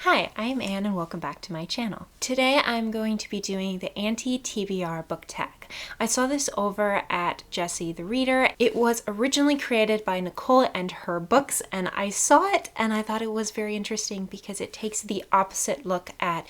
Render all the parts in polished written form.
Hi, I'm Anne and welcome back to my channel. Today I'm going to be doing the TBR Book Tag. I saw this over at Jessie the Reader. It was originally created by Nicole and her books, and I saw it and I thought it was very interesting because it takes the opposite look at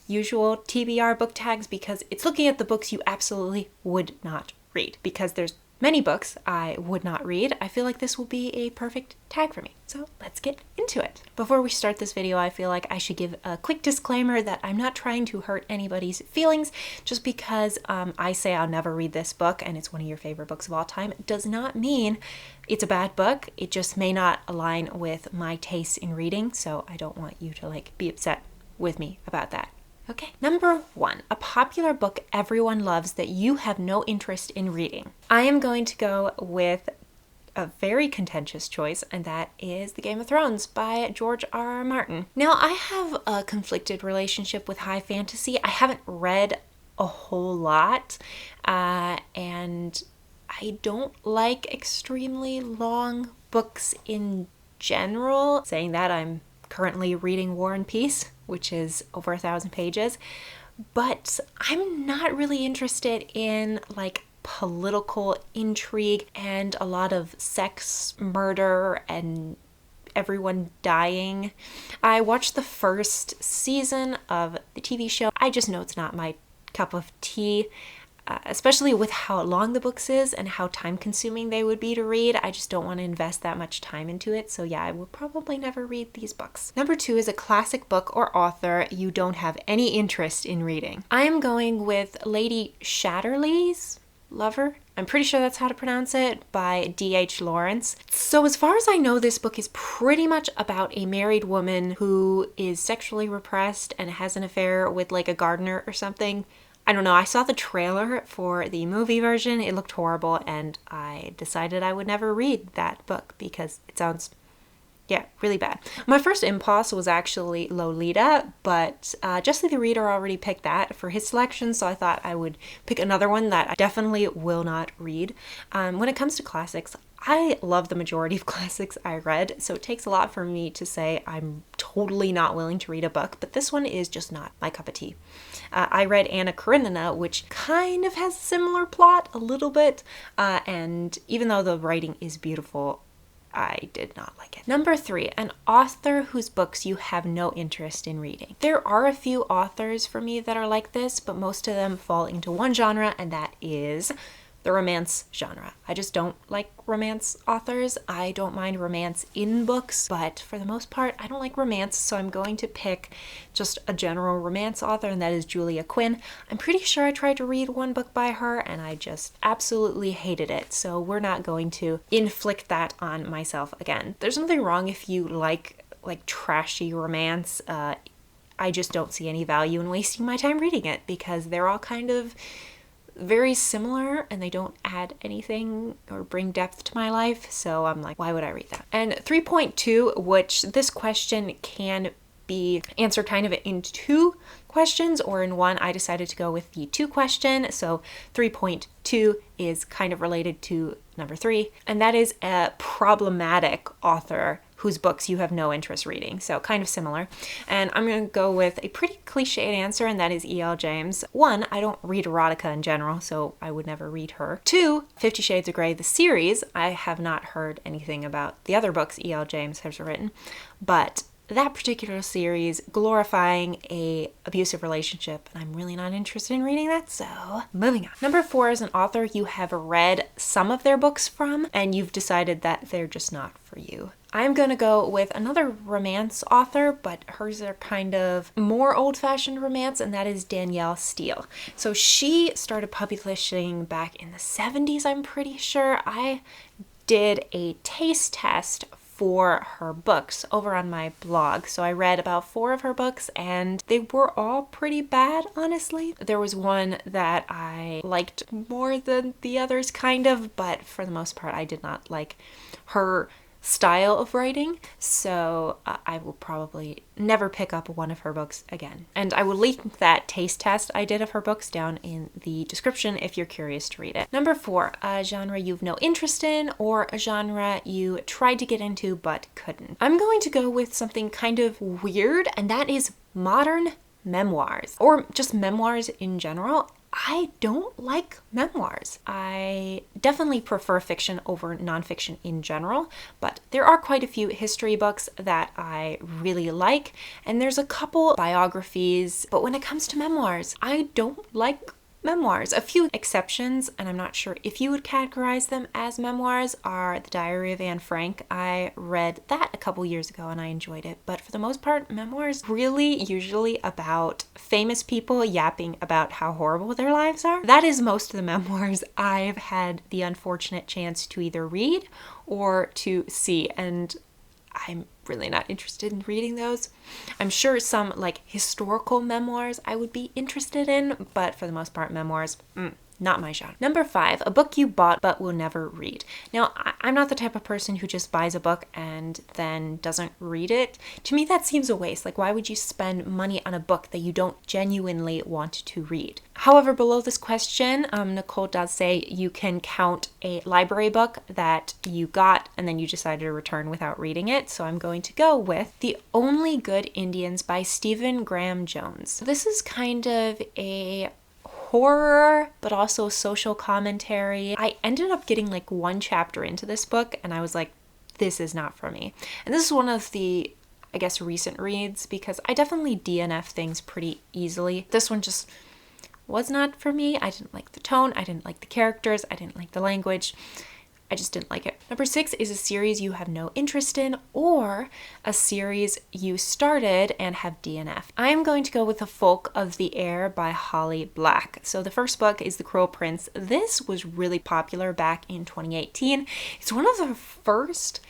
usual TBR book tags because it's looking at the books you absolutely would not read. Because there's many books I would not read, I feel like this will be a perfect tag for me. So let's get into it. Before we start this video, I feel like I should give a quick disclaimer that I'm not trying to hurt anybody's feelings. Just because I say I'll never read this book and it's one of your favorite books of all time does not mean it's a bad book. It just may not align with my taste in reading, so I don't want you to be upset with me about that. Okay, number 1, a popular book everyone loves that you have no interest in reading. I am going to go with a very contentious choice, and that is The Game of Thrones by George R.R. Martin. Now, I have a conflicted relationship with high fantasy. I haven't read a whole lot, and I don't like extremely long books in general. Saying that, I'm currently reading War and Peace, which is over 1,000 pages, but I'm not really interested in political intrigue and a lot of sex, murder, and everyone dying. I watched the first season of the TV show. I just know it's not my cup of tea. Especially with how long the books is and how time consuming they would be to read. I just don't want to invest that much time into it. So yeah, I will probably never read these books. Number 2 is a classic book or author you don't have any interest in reading. I am going with Lady Chatterley's Lover. I'm pretty sure that's how to pronounce it, by D.H. Lawrence. So as far as I know, this book is pretty much about a married woman who is sexually repressed and has an affair with a gardener or something. I don't know, I saw the trailer for the movie version. It looked horrible, and I decided I would never read that book because it sounds, really bad. My first impulse was actually Lolita, but Jessie the Reader already picked that for his selection, so I thought I would pick another one that I definitely will not read. When it comes to classics, I love the majority of classics I read, so it takes a lot for me to say I'm totally not willing to read a book, but this one is just not my cup of tea. I read Anna Karenina, which kind of has a similar plot a little bit, and even though the writing is beautiful, I did not like it. Number 3, an author whose books you have no interest in reading. There are a few authors for me that are like this, but most of them fall into one genre, and that is the romance genre. I just don't like romance authors. I don't mind romance in books, but for the most part, I don't like romance, so I'm going to pick just a general romance author, and that is Julia Quinn. I'm pretty sure I tried to read one book by her, and I just absolutely hated it, so we're not going to inflict that on myself again. There's nothing wrong if you like trashy romance. I just don't see any value in wasting my time reading it because they're all kind of very similar and they don't add anything or bring depth to my life, so I'm like, why would I read that? And 3.2, which this question can be answered kind of in 2 questions or in one, I decided to go with the 2 question, so 3.2 is kind of related to number 3, and that is a problematic author whose books you have no interest reading. So kind of similar. And I'm going to go with a pretty cliched answer, and that is E.L. James. 1, I don't read erotica in general, so I would never read her. 2, 50 Shades of Grey, the series. I have not heard anything about the other books E.L. James has written, but that particular series glorifying a abusive relationship, and I'm really not interested in reading that, so moving on. Number 4 is an author you have read some of their books from, and you've decided that they're just not for you. I'm going to go with another romance author, but hers are kind of more old-fashioned romance, and that is Danielle Steele. So she started publishing back in the 70s, I'm pretty sure. I did a taste test for her books over on my blog. So I read about 4 of her books and they were all pretty bad, honestly. There was one that I liked more than the others, kind of, but for the most part, I did not like her style of writing, so I will probably never pick up one of her books again. And I will link that taste test I did of her books down in the description if you're curious to read it. Number 4, a genre you've no interest in or a genre you tried to get into but couldn't. I'm going to go with something kind of weird, and that is modern memoirs, or just memoirs in general. I don't like memoirs. I definitely prefer fiction over nonfiction in general, but there are quite a few history books that I really like, and there's a couple biographies, but when it comes to memoirs, I don't like memoirs. A few exceptions, and I'm not sure if you would categorize them as memoirs, are The Diary of Anne Frank. I read that a couple years ago and I enjoyed it, but for the most part, memoirs really usually about famous people yapping about how horrible their lives are. That is most of the memoirs I've had the unfortunate chance to either read or to see, and I'm really not interested in reading those. I'm sure some like historical memoirs I would be interested in, but for the most part, memoirs, not my genre. Number 5, a book you bought but will never read. Now, I'm not the type of person who just buys a book and then doesn't read it. To me, that seems a waste. Like, why would you spend money on a book that you don't genuinely want to read? However, below this question, Nicole does say you can count a library book that you got and then you decided to return without reading it. So I'm going to go with The Only Good Indians by Stephen Graham Jones. This is kind of a horror, but also social commentary. I ended up getting like one chapter into this book and I was like, this is not for me. And this is one of the, I guess, recent reads because I definitely DNF things pretty easily. This one just was not for me. I didn't like the tone. I didn't like the characters. I didn't like the language. I just didn't like it. Number 6 is a series you have no interest in or a series you started and have DNF. I am going to go with The Folk of the Air by Holly Black. So the first book is The Cruel Prince. This was really popular back in 2018. It's one of the first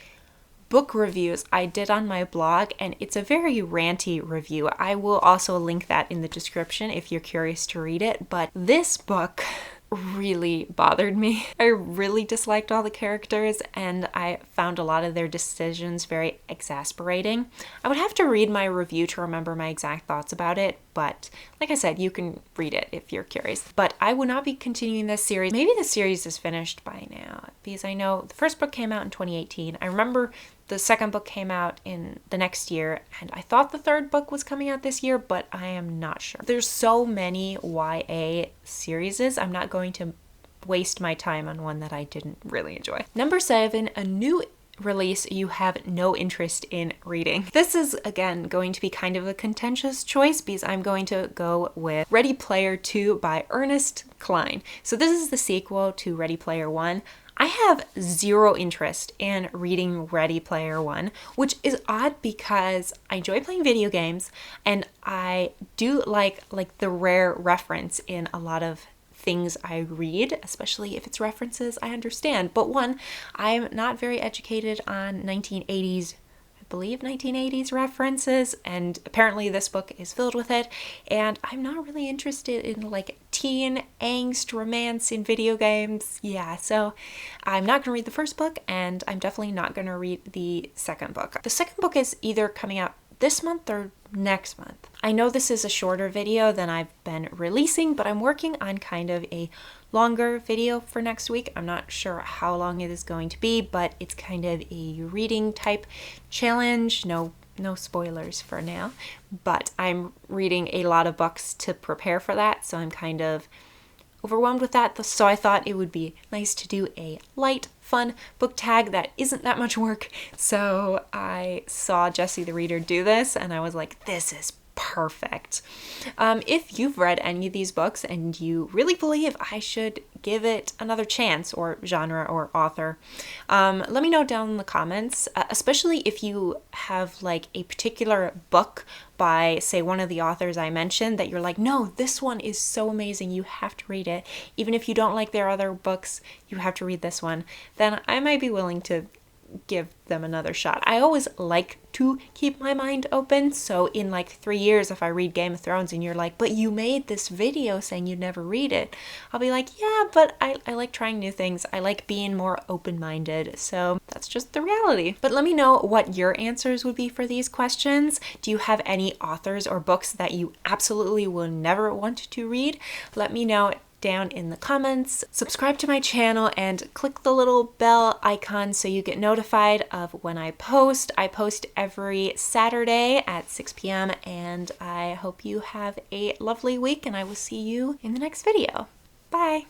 book reviews I did on my blog, and it's a very ranty review. I will also link that in the description if you're curious to read it, but this book really bothered me. I really disliked all the characters and I found a lot of their decisions very exasperating. I would have to read my review to remember my exact thoughts about it, but like I said, you can read it if you're curious. But I will not be continuing this series. Maybe the series is finished by now because I know the first book came out in 2018. I remember the second book came out in the next year, and I thought the third book was coming out this year, but I am not sure. There's so many YA series. I'm not going to waste my time on one that I didn't really enjoy. Number 7, a new release you have no interest in reading. This is, again, going to be kind of a contentious choice because I'm going to go with Ready Player 2 by Ernest Klein. So this is the sequel to Ready Player 1. I have zero interest in reading Ready Player 1, which is odd because I enjoy playing video games and I do like the rare reference in a lot of things I read, especially if it's references I understand. But one, I'm not very educated on 1980s references, and apparently this book is filled with it, and I'm not really interested in like teen angst romance in video games. Yeah, so I'm not gonna read the first book, and I'm definitely not gonna read the second book. The second book is either coming out this month or next month. I know this is a shorter video than I've been releasing, but I'm working on kind of a longer video for next week. I'm not sure how long it is going to be, but it's kind of a reading type challenge. No spoilers for now, but I'm reading a lot of books to prepare for that, so I'm kind of overwhelmed with that. So I thought it would be nice to do a light, fun book tag that isn't that much work. So I saw Jessie the Reader do this and I was like, this is perfect. If you've read any of these books and you really believe I should give it another chance, or genre or author, let me know down in the comments, especially if you have like a particular book by, say, one of the authors I mentioned that you're like, no, this one is so amazing, you have to read it. Even if you don't like their other books, you have to read this one. Then I might be willing to give them another shot. I always like to keep my mind open. So in like 3 years, if I read Game of Thrones and you're like, but you made this video saying you'd never read it, I'll be like, yeah, but I like trying new things. I like being more open-minded. So that's just the reality. But let me know what your answers would be for these questions. Do you have any authors or books that you absolutely will never want to read? Let me know down in the comments. Subscribe to my channel and click the little bell icon so you get notified of when I post. I post every Saturday at 6 p.m. and I hope you have a lovely week, and I will see you in the next video. Bye!